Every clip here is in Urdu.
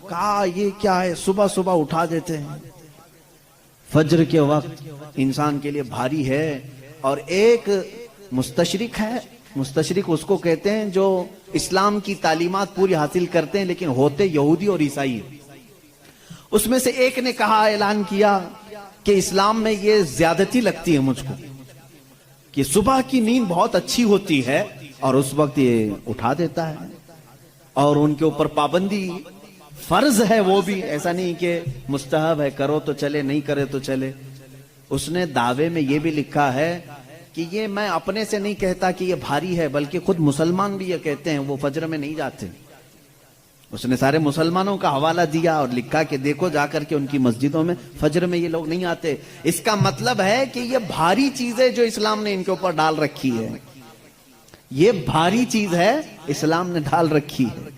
کہا یہ کیا ہے، صبح صبح اٹھا دیتے ہیں، فجر کے وقت انسان کے لیے بھاری ہے۔ اور ایک مستشرق ہے، مستشرق اس کو کہتے ہیں جو اسلام کی تعلیمات پوری حاصل کرتے ہیں لیکن ہوتے یہودی اور عیسائی۔ اس میں سے ایک نے کہا، اعلان کیا کہ اسلام میں یہ زیادتی لگتی ہے مجھ کو کہ صبح کی نیند بہت اچھی ہوتی ہے اور اس وقت یہ اٹھا دیتا ہے، اور ان کے اوپر پابندی فرض ہے، وہ بھی ایسا نہیں کہ مستحب ہے، کرو تو چلے نہیں کرے تو چلے۔ اس نے دعوے میں یہ بھی لکھا ہے کہ یہ میں اپنے سے نہیں کہتا کہ یہ بھاری ہے، بلکہ خود مسلمان بھی یہ کہتے ہیں، وہ فجر میں نہیں جاتے۔ اس نے سارے مسلمانوں کا حوالہ دیا اور لکھا کہ دیکھو جا کر کے ان کی مسجدوں میں فجر میں یہ لوگ نہیں آتے۔ اس کا مطلب ہے کہ یہ بھاری چیز ہے جو اسلام نے ان کے اوپر ڈال رکھی ہے، یہ بھاری چیز ہے اسلام نے ڈال رکھی ہے۔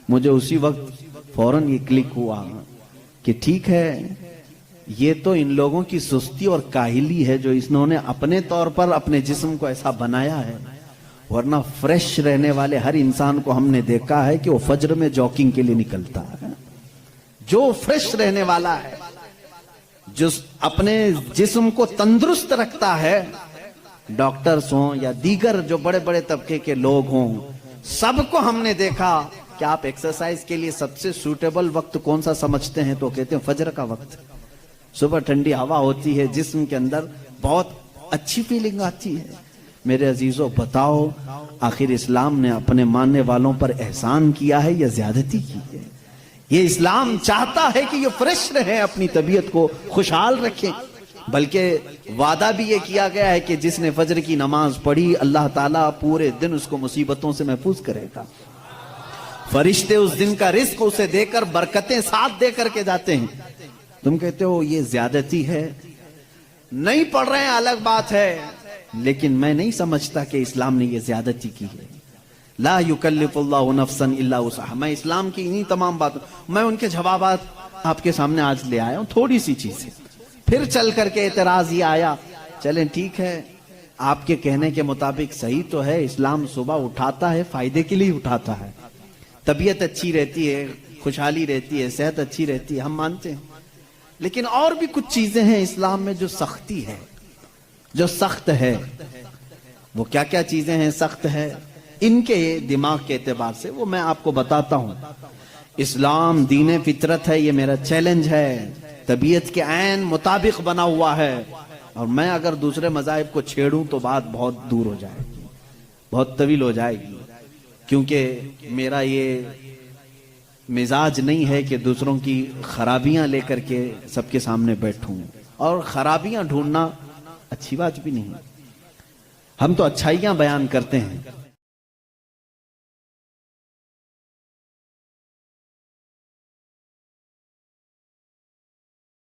مجھے اسی وقت فوراً یہ کلک ہوا کہ ٹھیک ہے، یہ تو ان لوگوں کی سستی اور کاہلی ہے جو انہوں نے اپنے طور پر اپنے جسم کو ایسا بنایا ہے، ورنہ فریش رہنے والے ہر انسان کو ہم نے دیکھا ہے کہ وہ فجر میں جاگنگ کے لیے نکلتا ہے۔ جو فریش رہنے والا ہے، جو اپنے جسم کو تندرست رکھتا ہے، ڈاکٹرز ہوں یا دیگر جو بڑے بڑے طبقے کے لوگ ہوں، سب کو ہم نے دیکھا کہ آپ ایکسرسائز کے لیے سب سے سوٹیبل وقت کون سا سمجھتے ہیں، تو کہتے ہیں فجر کا وقت۔ صبح ٹھنڈی ہوا ہوتی ہے، جسم کے اندر بہت اچھی فیلنگ آتی ہے۔ میرے عزیزوں بتاؤ، آخر اسلام نے اپنے ماننے والوں پر احسان کیا ہے یا زیادتی کی ہے؟ یہ اسلام چاہتا ہے کہ یہ فریش رہیں، اپنی طبیعت کو خوشحال رکھیں، بلکہ وعدہ بھی یہ کیا گیا ہے کہ جس نے فجر کی نماز پڑھی اللہ تعالیٰ پورے دن اس کو مصیبتوں سے محفوظ کرے گا۔ فرشتے اس دن کا رزق اسے دے کر برکتیں ساتھ دے کر کے جاتے ہیں۔ تم کہتے ہو یہ زیادتی ہے، نہیں پڑھ رہے ہیں الگ بات ہے، لیکن میں نہیں سمجھتا کہ اسلام نے یہ زیادتی کی ہے۔ لا یکلف اللہ نفسا الا وسعها۔ میں اسلام کی انہی تمام باتوں، میں ان کے جوابات آپ کے سامنے آج لے آیا ہوں، تھوڑی سی چیزیں۔ پھر چل کر کے اعتراض یہ آیا، چلیں ٹھیک ہے، آپ کے کہنے کے مطابق صحیح تو ہے، اسلام صبح اٹھاتا ہے، فائدے کے لیے اٹھاتا ہے، طبیعت اچھی رہتی ہے، خوشحالی رہتی ہے، صحت اچھی رہتی ہے، ہم مانتے ہیں، لیکن اور بھی کچھ چیزیں ہیں اسلام میں جو سختی ہے، جو سخت ہے۔ وہ کیا کیا چیزیں ہیں سخت ہے؟ ان کے دماغ کے اعتبار سے وہ میں آپ کو بتاتا ہوں۔ اسلام دین فطرت ہے، یہ میرا چیلنج ہے، طبیعت کے عین مطابق بنا ہوا ہے، اور میں اگر دوسرے مذاہب کو چھیڑوں تو بات بہت دور ہو جائے گی، بہت طویل ہو جائے گی، کیونکہ میرا یہ مزاج نہیں ہے کہ دوسروں کی خرابیاں لے کر کے سب کے سامنے بیٹھوں، اور خرابیاں ڈھونڈنا اچھی بات بھی نہیں۔ ہم تو اچھائیاں بیان کرتے ہیں،